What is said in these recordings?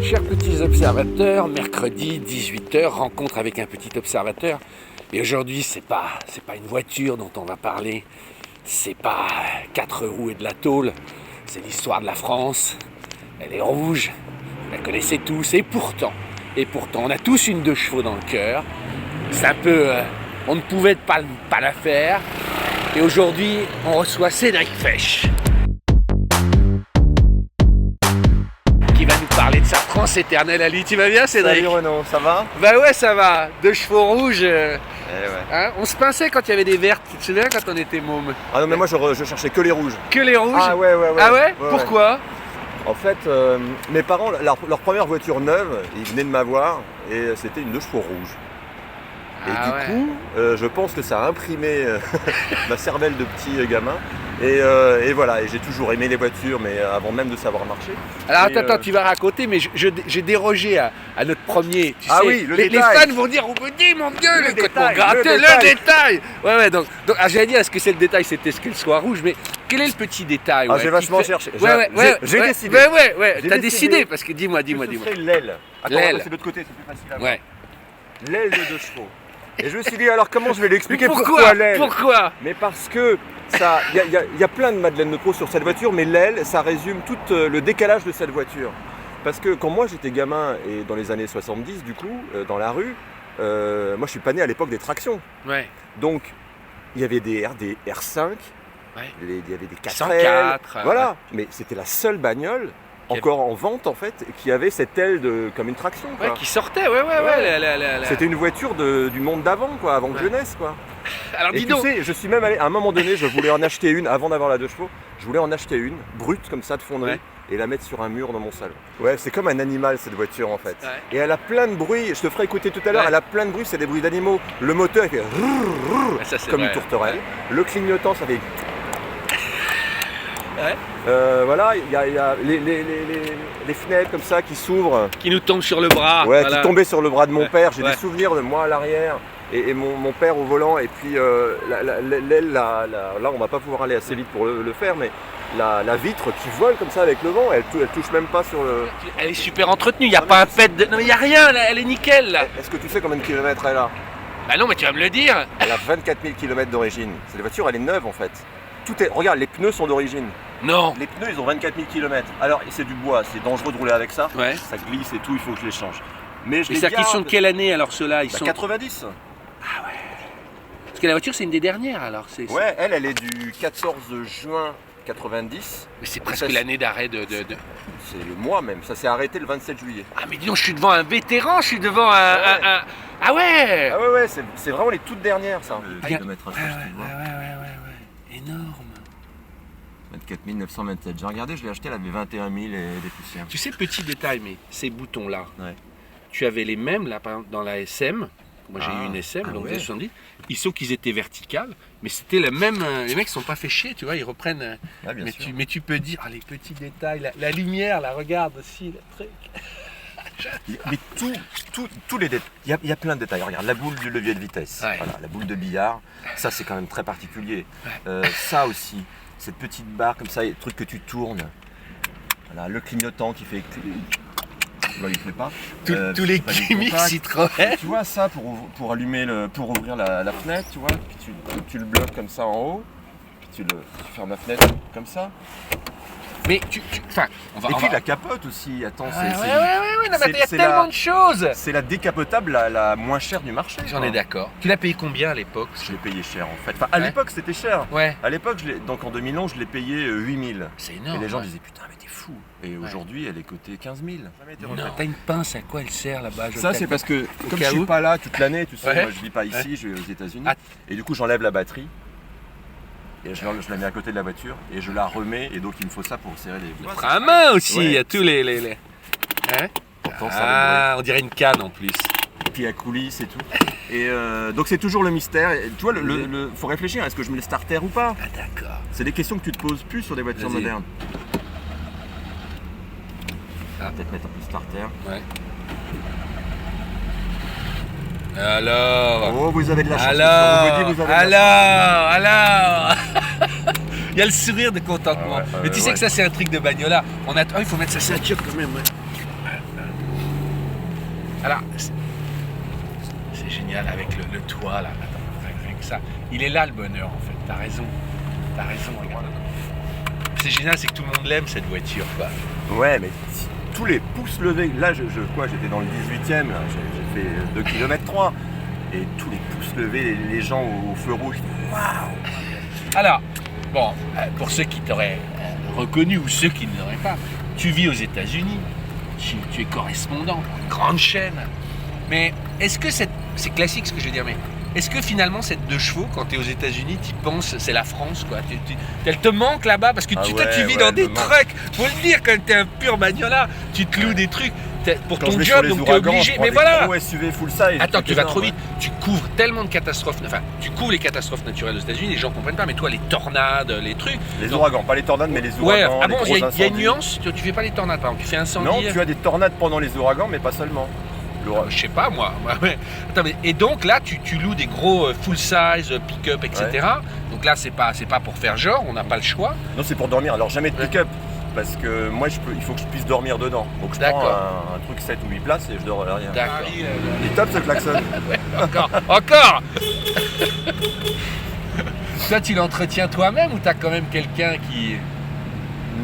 Chers petits observateurs, mercredi 18h, rencontre avec un petit observateur. Et aujourd'hui, c'est pas une voiture dont on va parler, c'est pas 4 roues et de la tôle, c'est l'histoire de la France. Elle est rouge, vous la connaissez tous, et pourtant, on a tous une 2 chevaux dans le cœur. C'est un peu, on ne pouvait pas la faire. Et aujourd'hui, on reçoit Cédric Fesch, qui va nous parler de sa France éternelle à lui. Tu vas bien, Cédric? Salut Renaud, ça va? Bah ouais, ça va. 2 chevaux rouges. Ouais. Hein, on se pinçait quand il y avait des vertes, tu te souviens, quand on était môme? Ah non, mais moi je cherchais que les rouges. Que les rouges? Ah ouais. Ah ouais? Pourquoi? En fait, mes parents, leur première voiture neuve, ils venaient de m'avoir et c'était une 2 chevaux rouge. Et du coup, je pense que ça a imprimé ma cervelle de petit gamin. Et voilà, et j'ai toujours aimé les voitures, mais avant même de savoir marcher. Alors attends, tu vas raconter, mais j'ai dérogé à notre premier. Tu sais, oui, les fans vont dire, on me dit, mon Dieu, le détail. Ouais, donc j'allais dire, est-ce que c'est le détail, c'était ce qu'elle soit rouge, mais quel est le petit détail? J'ai vachement cherché. J'ai décidé. Ouais, t'as décidé, parce que dis-moi. Ce serait l'aile. Attends, l'aile. c'est de l'autre côté, c'est plus facile à voir. Ouais. L'aile de 2 chevaux. Et je me suis dit, alors comment je vais l'expliquer? Pourquoi l'aile? Pourquoi? Mais parce que il y a plein de Madeleine de Proust sur cette voiture, mais l'aile, ça résume tout le décalage de cette voiture. Parce que quand moi j'étais gamin, et dans les années 70 du coup, dans la rue, moi je suis pas né à l'époque des tractions. Ouais. Donc il y avait des R5, Ouais. il y avait des 4L, 104, voilà. ouais. Mais c'était la seule bagnole encore en vente en fait, qui avait cette aile comme une traction. Quoi. Ouais, qui sortait, ouais. C'était une voiture du monde d'avant, quoi, avant que je naisse, quoi. Alors Et dis tu donc. sais, je suis même allé, à un moment donné, je voulais en acheter une, avant d'avoir la 2 chevaux, je voulais en acheter une, brute comme ça, de fonderie, Ouais. et la mettre sur un mur dans mon salon. Ouais, c'est comme un animal cette voiture en fait. Ouais. Et elle a plein de bruits, je te ferai écouter tout à l'heure, Ouais. elle a plein de bruits, c'est des bruits d'animaux. Le moteur il fait Ça, c'est comme vrai. une tourterelle. Ouais. Le clignotant ça fait... Ouais. Voilà, il y a les fenêtres comme ça qui s'ouvrent. Qui nous tombe sur le bras. Ouais, voilà. qui tombaient sur le bras de mon Ouais. père. J'ai Ouais. des souvenirs de moi à l'arrière et mon père au volant. Et puis l'aile, là, on va pas pouvoir aller assez vite pour le faire, mais la vitre qui vole comme ça avec le vent, elle touche même pas sur le... Elle est super entretenue, il n'y a pas un pet de... Non mais il n'y a rien, là, elle est nickel là. Est-ce que tu sais combien de kilomètres elle a? Bah non mais tu vas me le dire. Elle a 24 000 kilomètres d'origine. Cette voiture, elle est neuve en fait. Regarde, les pneus sont d'origine. Non. Les pneus, ils ont 24 000 kilomètres. Alors, c'est du bois, c'est dangereux de rouler avec ça. Ouais. Ça glisse et tout, il faut que je les change. Mais je Et les c'est garde. qu'ils sont de quelle année alors ceux-là? Ils Bah, sont... 90. Parce que la voiture c'est une des dernières alors. Ouais, elle est du 14 juin 90. Mais c'est presque l'année d'arrêt de... C'est le mois même, ça s'est arrêté le 27 juillet. Ah mais dis donc, je suis devant un vétéran, je suis devant un... Ah ouais. Ah ouais, c'est vraiment les toutes dernières ça. Ouais. Énorme. 24 927. J'ai regardé, je l'ai acheté, elle avait 21 000 et des poussières. Tu sais, petit détail, mais ces boutons là, Ouais. tu avais les mêmes là par exemple dans la SM. Moi j'ai eu une SM, donc ouais. des 70. Ils sont qu'ils étaient verticales, mais c'était le même. Les mecs sont pas fait chier, tu vois, ils reprennent. Ah, bien mais, sûr. mais tu peux dire, les petits détails, la lumière, la regarde aussi, le truc. Mais tous les détails, il y a plein de détails. Regarde, la boule du levier de vitesse, Ouais. voilà, la boule de billard, ça c'est quand même très particulier. Ça aussi, cette petite barre comme ça, le truc que tu tournes. Voilà, le clignotant qui fait... Là, il ne fait pas. Tous les pas du gimmicks contact. Citroën. Tu vois ça pour allumer pour ouvrir la fenêtre, tu vois, puis tu le bloques comme ça en haut, puis tu fermes la fenêtre comme ça. Mais enfin, on va. Et puis la capote aussi, attends, Ouais, non, mais il y a c'est tellement la- de choses. c'est la décapotable la moins chère du marché. J'en quoi. ai d'accord. Tu l'as payé combien à l'époque? Je l'ai payé cher en fait. Enfin, à Ouais. l'époque c'était cher. Ouais. À l'époque, donc en 2011, je l'ai payé 8 000. C'est Et énorme. les gens ouais. disaient putain, mais t'es fou. Et aujourd'hui, elle est cotée 15 000. Non, t'as une pince, à quoi elle sert là-bas? Ça, c'est parce que comme je cas suis où. pas là toute l'année, tu sais, Ouais. moi je vis pas ici, je vais aux États-Unis. Ah. Et du coup, j'enlève la batterie. Et je la mets à côté de la voiture et je la remets. Et donc, il me faut ça pour serrer les vis. À main aussi, il y a Ouais. tous les... Hein? T'entends ça, On dirait une canne en plus. et puis à coulisses et tout. Et donc, c'est toujours le mystère. Et, tu vois, faut réfléchir, est-ce que je mets le starter ou pas? Ah d'accord. C'est des questions que tu te poses plus sur des voitures Vas-y. modernes. Ah. Peut-être mettre un peu de starter. Ouais. Alors... Oh, vous avez de la chance. Alors, vous avez de la chance. Il y a le sourire de contentement. Ouais, Mais tu sais ouais. que ça c'est un truc de bagnolard. Il faut mettre sa ceinture quand même. Ouais. Alors, c'est génial avec le toit là. Attends, rien que ça. Il est là le bonheur en fait. T'as raison. Regarde. C'est génial, c'est que tout le monde l'aime cette voiture, quoi. Ouais, mais tous les pouces levés. Là, j'étais dans le 18e, là, j'ai fait 2 km 3. Et tous les pouces levés, les gens au feu rouge. Waouh! Alors, bon, pour ceux qui t'auraient reconnu ou ceux qui ne l'auraient pas, tu vis aux États-Unis, tu es correspondant pour une grande chaîne. Mais est-ce que c'est classique ce que je veux dire, mais est-ce que finalement cette 2 chevaux, quand tu es aux États-Unis, tu penses c'est la France, quoi? Elle te manque là-bas parce que tu vis dans des trucks. Faut le dire, quand tu es un pur bagnolard, tu te loues des trucs. Pour ton job, donc tu es obligé. Mais voilà! SUV full size. Attends, tu vas trop vite. Tu couvres tellement de catastrophes. Enfin, tu couvres les catastrophes naturelles aux États-Unis, les gens comprennent pas. Mais toi, les tornades, les trucs. Les ouragans, pas les tornades, mais les ouragans. Ouais, ah bon, il y a une incendies. nuance. Tu fais pas les tornades, par exemple. Tu fais incendie. Non, tu as des tornades pendant les ouragans, mais pas seulement. Je sais pas, moi. Attends, et donc là, tu loues des gros full size, pick-up, etc. Ouais. Donc là, c'est pas pour faire genre, on n'a pas le choix. Non, c'est pour dormir. Alors, jamais de pick-up. Parce que moi, il faut que je puisse dormir dedans. Donc je prends un truc 7 ou 8 places et je dors à l'arrière. D'accord. Il est top ce klaxon. Ouais, encore Toi, tu l'entretiens toi-même ou t'as quand même quelqu'un qui...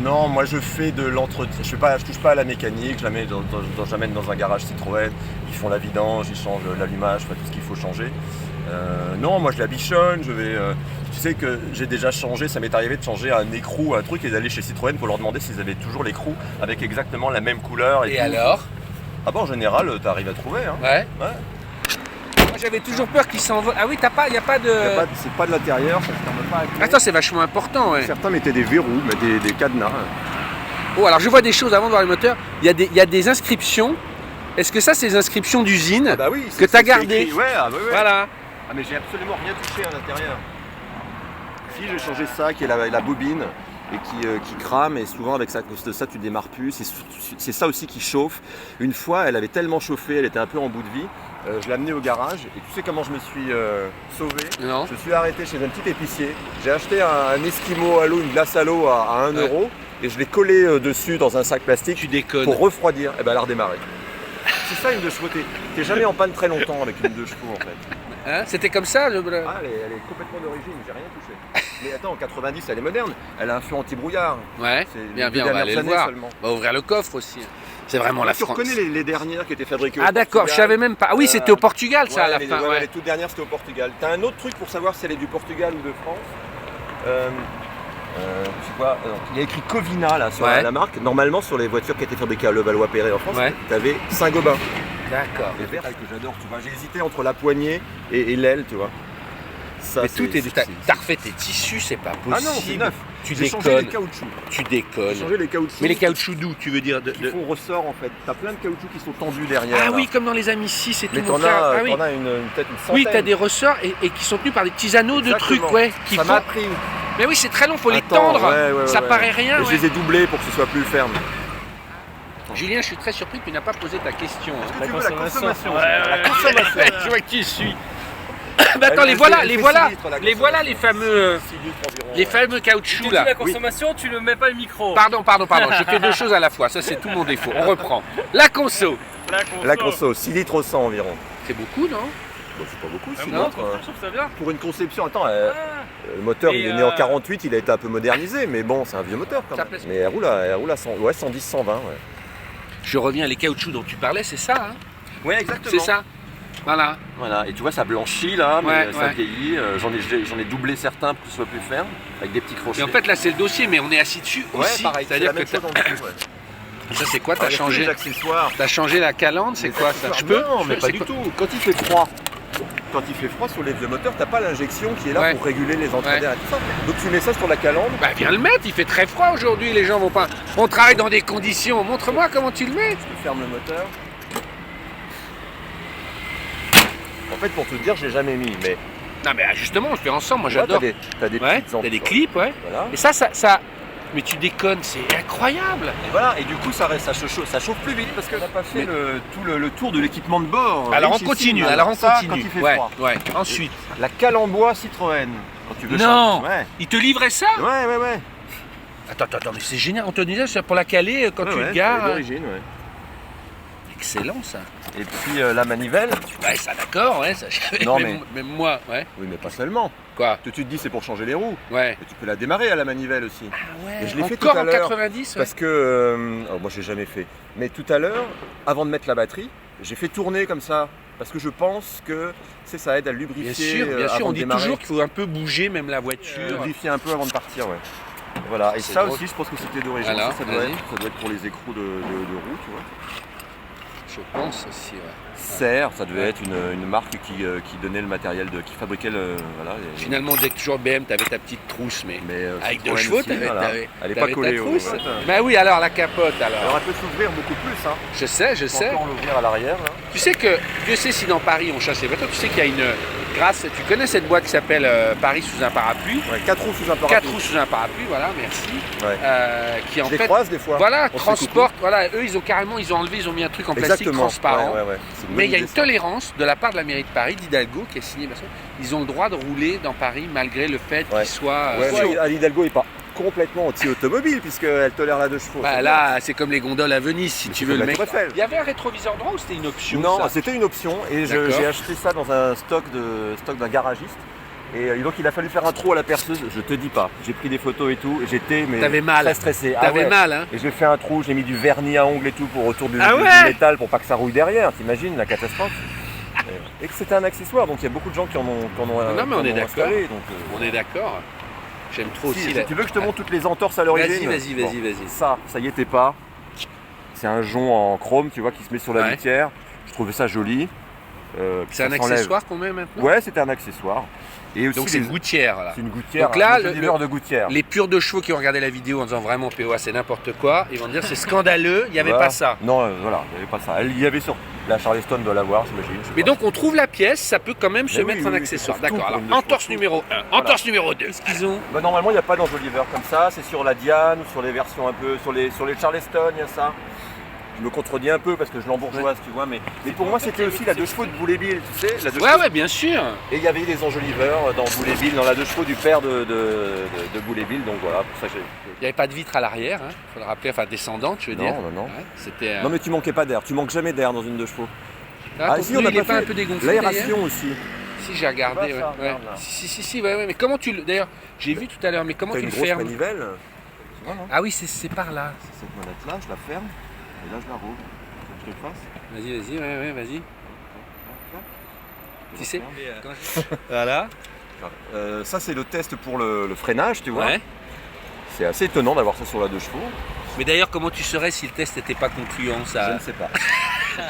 Non, moi je fais de l'entretien. Je touche pas à la mécanique, j'amène dans un garage Citroën. Ils font la vidange, ils changent l'allumage, tout ce qu'il faut changer. Non, moi je la bichonne, tu sais que j'ai déjà changé, ça m'est arrivé de changer un écrou, un truc et d'aller chez Citroën pour leur demander s'ils avaient toujours l'écrou avec exactement la même couleur. Et alors? Ah bah en général, t'arrives à trouver. Hein. Ouais. Moi j'avais toujours peur qu'ils s'envolent. Ah oui, il n'y a pas de... C'est pas de l'intérieur, ça se ferme pas à clé. Attends, c'est vachement important, ouais. Certains mettaient des verrous, mais des cadenas. Oh, alors je vois des choses avant de voir les moteurs. Il y a des inscriptions. Est-ce que ça, c'est des inscriptions d'usine que tu as gardées? Ouais, Voilà. Ah mais j'ai absolument rien touché à l'intérieur. Si, j'ai changé ça, qui est la bobine, et qui crame, et souvent avec ça, à cause de ça, tu démarres plus. C'est ça aussi qui chauffe. Une fois, elle avait tellement chauffé, elle était un peu en bout de vie, je l'ai amenée au garage, et tu sais comment je me suis sauvé? Non. Je suis arrêté chez un petit épicier, j'ai acheté un Esquimau à l'eau, une glace à l'eau à 1 euro, et je l'ai collé dessus dans un sac plastique. Tu déconnes. Pour refroidir, et ben elle a redémarré. C'est ça une 2 chevaux, t'es jamais en panne très longtemps avec une 2 chevaux en fait. Hein, c'était comme ça Ah, elle est complètement d'origine, j'ai rien touché. Mais attends, en 90, elle est moderne, elle a un feu anti-brouillard. Ouais, bien, on va aller le voir. Seulement. On va ouvrir le coffre aussi. C'est vraiment la France. Tu reconnais les dernières qui étaient fabriquées au Portugal. Ah d'accord, je savais même pas. Ah oui, c'était au Portugal ça à la fin. Les toutes dernières c'était au Portugal. T'as un autre truc pour savoir si elle est du Portugal ou de France. Tu vois, il y a écrit Covina là sur la marque. Normalement sur les voitures qui étaient fabriquées à Levallois-Perret en France, t'avais Saint-Gobain. D'accord. Les verres que j'adore, tu vois, j'ai hésité entre la poignée et l'aile, tu vois. Ça, mais tout est... T'as refait tes tissus, c'est pas possible. Ah non, c'est neuf. Tu j'ai déconnes. Changé les caoutchoucs. Tu déconnes. J'ai changé les caoutchoucs. Mais les caoutchoucs d'où, tu veux dire Qui font ressort en fait. T'as plein de caoutchoucs qui sont tendus derrière. Ah là. oui, comme dans les Amis 6 et tout. Mais t'en as peut-être une centaine. Oui, t'as des ressorts et qui sont tenus par des petits anneaux de trucs, qui ça m'a pris. Mais oui, c'est très long, faut les tendre. Ça paraît rien. Et je les ai doublés pour que ce soit plus ferme. Julien, je suis très surpris que tu n'as pas posé ta question. Est-ce que tu veux la consommation? La consommation. Je vois qui je suis. Mais attends, les voilà les fameux caoutchoucs là. La consommation, tu ne mets pas le micro. Pardon, j'ai fait 2 choses à la fois, ça c'est tout mon défaut. On reprend. La conso. La conso, 6 litres au 100 environ. C'est beaucoup, non? Bon, c'est pas beaucoup, 6 non, litres. je trouve ça bien. Pour une conception, attends, le moteur il est né en 48, il a été un peu modernisé, mais bon, c'est un vieux moteur quand même. Mais elle roule à 110, 120, ouais. Je reviens, les caoutchoucs dont tu parlais, c'est ça, hein? Ouais, exactement. C'est ça. Voilà. Et tu vois, ça blanchit là, mais ça vieillit. J'en ai doublé certains pour que ce soit plus ferme, avec des petits crochets. Et en fait, là, c'est le dossier, mais on est assis dessus aussi. Pareil, c'est-à-dire que ça, c'est quoi? T'as changé l'accessoire. T'as changé la calandre, c'est quoi ça? Je peux? Non, mais pas du tout. Quand il fait froid sur les vieux moteurs, t'as pas l'injection qui est là pour réguler les entrées d'air et tout ça. Donc tu mets ça sur la calandre. Bah viens le mettre, il fait très froid aujourd'hui, les gens vont pas. On travaille dans des conditions. Montre-moi comment tu le mets. Je ferme le moteur. En fait, pour te dire, j'ai jamais mis, mais. Non mais justement, on le fait ensemble, moi j'adore. T'as des petites clips, Voilà. Et ça. Mais tu déconnes, c'est incroyable. Et voilà, et du coup ça chauffe plus vite parce qu'on n'a pas fait le tour de l'équipement de bord. Alors on continue, quand il fait froid. Ensuite. La cale en bois Citroën. Quand tu veux il te livrait ça? Ouais. Attends, mais c'est génial, Anthony, c'est pour la caler quand tu le gares. D'origine, Excellent ça. Et puis la manivelle. Ouais, ça d'accord, ouais. Ça, Non, même moi, ouais. Oui, mais pas seulement. Quoi? Tu te dis c'est pour changer les roues. Ouais. Et tu peux la démarrer à la manivelle aussi. Ah ouais. Et je l'ai fait Encore tout à en l'heure. 90, ouais. Parce que, moi j'ai jamais fait. Mais tout à l'heure, avant de mettre la batterie, j'ai fait tourner comme ça. Parce que je pense que ça aide à lubrifier. Bien sûr, avant on de dit démarrer. toujours qu'il faut un peu bouger même la voiture. Lubrifier un peu avant de partir, ouais. Voilà, et C'est ça drôle. aussi je pense que c'était d'origine. Alors, Ça doit vas-y. être pour les écrous de roue, tu vois. Je pense aussi, ouais. Serre, ça devait être une marque qui donnait le matériel, qui fabriquait le. Voilà, Finalement, on disait que toujours BM, t'avais ta petite trousse, mais avec deux Citroën chevaux, aussi, t'avais voilà. Elle est pas collée ta au. trousse. Ouais. Bah oui, alors la capote, Alors alors. elle peut s'ouvrir beaucoup plus, hein. Je sais. Tu peux encore l'ouvrir à l'arrière. Là. Tu sais que, Dieu sait si dans Paris on chasse les bateaux, tu sais qu'il y a tu connais cette boîte qui s'appelle Paris sous un parapluie, Ouais, 4 roues sous un parapluie. 4 roues sous un parapluie, voilà, merci, Ouais. qui en Je les fait, croise des fois. voilà, On se transporte, voilà, eux ils ont mis un truc en plastique Exactement. transparent, Ouais. C'est bonne mais il y a idée, une ça. tolérance de la part de la mairie de Paris, d'Hidalgo, qui a signé, ils ont le droit de rouler dans Paris malgré le fait Ouais. qu'ils soient... Ouais, mais Anne Hidalgo n'est pas complètement anti-automobile puisqu'elle tolère la 2 chevaux. bah là, c'est comme les gondoles à Venise, si tu c'est veux, comme le la mec. Tour Eiffel. Il y avait un rétroviseur droit ou c'était une option? Non, ça c'était une option et D'accord. j'ai acheté ça dans un stock d'un garagiste. Et donc il a fallu faire un trou à la perceuse, je te dis pas. J'ai pris des photos et tout, et j'étais T'avais mal. très stressé. T'avais mal, hein? Et j'ai fait un trou, j'ai mis du vernis à ongles et tout pour autour du Ah ouais métal pour pas que ça rouille derrière, t'imagines la catastrophe. Et que c'était un accessoire, donc il y a beaucoup de gens qui en ont Non, mais on est d'accord. installé. Donc, On est d'accord. J'aime trop si, aussi si la... tu veux que je te montre toutes les entorses à l'origine? Vas-y. Ça y était pas. C'est un jonc en chrome, tu vois, qui se met sur la Ouais. litière. Je trouvais ça joli. C'est un ça s'enlève. accessoire qu'on met maintenant? Ouais, c'était un accessoire. Et aussi Donc c'est une gouttière, là. c'est une gouttière. Donc là, un lever de gouttière. Les purs de chevaux qui ont regardé la vidéo en disant vraiment POA c'est n'importe quoi, ils vont dire c'est scandaleux, il n'y avait Voilà. pas ça. Non, voilà, il n'y avait pas ça. Il y avait sur la Charleston doit l'avoir, j'imagine. je sais Mais pas. donc on trouve la pièce, ça peut quand même se Mais mettre oui, en oui, accessoire. c'est pour D'accord, tout, alors pour une entorse fois. numéro 1, Voilà. entorse numéro 2. Qu'est-ce qu'ils ont? Bah, normalement, il n'y a pas d'enjoliveur comme ça. C'est sur la Diane ou sur les versions un peu. Sur les Charleston, il y a ça. Je me contredis un peu parce que je l'embourgeoise, tu vois. Mais pour moi, c'était aussi la 2 chevaux de Boulet-Bill, tu sais. La 2 chevaux. Ouais, bien sûr. Et il y avait des enjoliveurs dans Boulet-Bill, dans la 2 chevaux du père de Boulet-Bill. Donc voilà, pour ça que j'ai. Il n'y avait pas de vitre à l'arrière, il faut le rappeler, enfin descendante, je veux dire. Non. Ouais, c'était. Non, mais tu manquais pas d'air. Tu manques jamais d'air dans une 2 chevaux. Ah, ton si, pneu, on a il est pas pas un fait peu dégonflé d'ailleurs. l'aération aussi. Si j'ai regardé, Tu vois ça, ouais. regarde, là. Si, ouais, mais comment tu le. D'ailleurs, j'ai vu tout à l'heure, mais comment T'as tu une le grosse fermes? manivelle. Tu vois, non? Ah oui, c'est par là. C'est cette manette-là, je la ferme. Et là, je la roule. Tu veux que je le fasse? Vas-y, ouais, vas-y. Je Tu la sais ferme. Voilà. Ça, c'est le test pour le freinage, tu vois. Ouais. C'est assez étonnant d'avoir ça sur la 2 chevaux. Mais d'ailleurs, comment tu saurais si le test n'était pas concluant, Je ça? ne sais pas.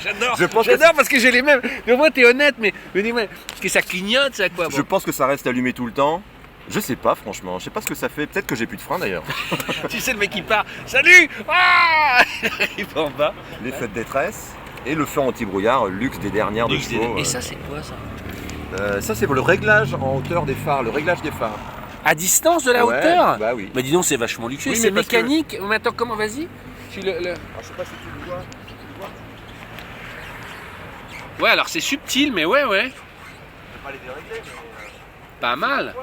J'adore. Je pense que J'adore parce que j'ai les mêmes. Mais moi, t'es honnête, mais dis-moi, parce que ça clignote, ça quoi? Je pense que ça reste allumé tout le temps. Je sais pas, franchement. Je sais pas ce que ça fait. Peut-être que j'ai plus de frein d'ailleurs. Tu sais, le mec qui part. Salut. Ah. Il arrive en bas. Les feux de détresse et le feu anti-brouillard luxe des dernières de chevaux. Et ça, c'est quoi ça? Ça, c'est pour le réglage en hauteur des phares, le réglage des phares. À distance de la Ouais, hauteur? Bah oui. Mais dis donc, c'est vachement luxueux. Oui, C'est mais parce que- mécanique. Mais attends, comment? Vas-y. Tu le... Alors, je sais pas si tu le vois. Ouais, alors c'est subtil, mais ouais. Je vais pas les dérégler, mais. Pas mal.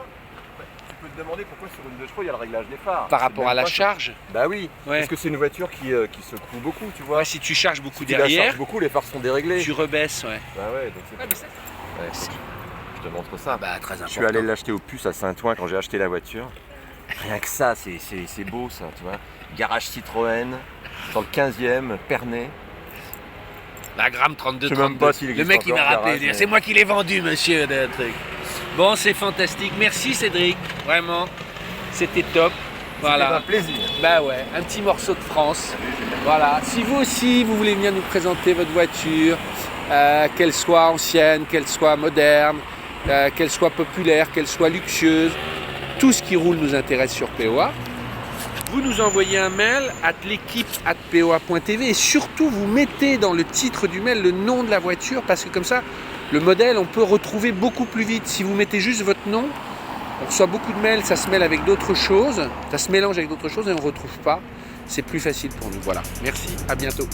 Tu peux te demander pourquoi sur une 2 chevaux il y a le réglage des phares. Par C'est rapport même à la pas- charge. Bah oui. Ouais. Parce que c'est une voiture qui secoue beaucoup, tu vois. Ouais, si tu charges beaucoup Si tu la derrière, charges beaucoup, les phares sont déréglés. tu rebaisses, ouais. Bah ouais, donc c'est. Ouais, je te montre ça. Bah, très Je important. suis allé l'acheter au puce à Saint-Ouen quand j'ai acheté la voiture. Rien que ça, c'est beau ça, tu vois. Garage Citroën, dans le 15e, Pernay. La gramme 32 Je sais même 32. pas s'il Le existe mec il m'a encore, rappelé, garage, mais- c'est moi qui l'ai vendu monsieur le truc. Bon, c'est fantastique. Merci Cédric. Vraiment. C'était top. C'était un Voilà. plaisir. Bah ouais, un petit morceau de France. Voilà. Si vous aussi vous voulez venir nous présenter votre voiture, qu'elle soit ancienne, qu'elle soit moderne, qu'elle soit populaire, qu'elle soit luxueuse, tout ce qui roule nous intéresse sur POA. Vous nous envoyez un mail à l'équipe@poa.tv et surtout vous mettez dans le titre du mail le nom de la voiture parce que comme ça le modèle on peut retrouver beaucoup plus vite. Si vous mettez juste votre nom, on reçoit beaucoup de mails, ça se mêle avec d'autres choses, ça se mélange avec d'autres choses et on ne retrouve pas. C'est plus facile pour nous. Voilà. Merci, à bientôt.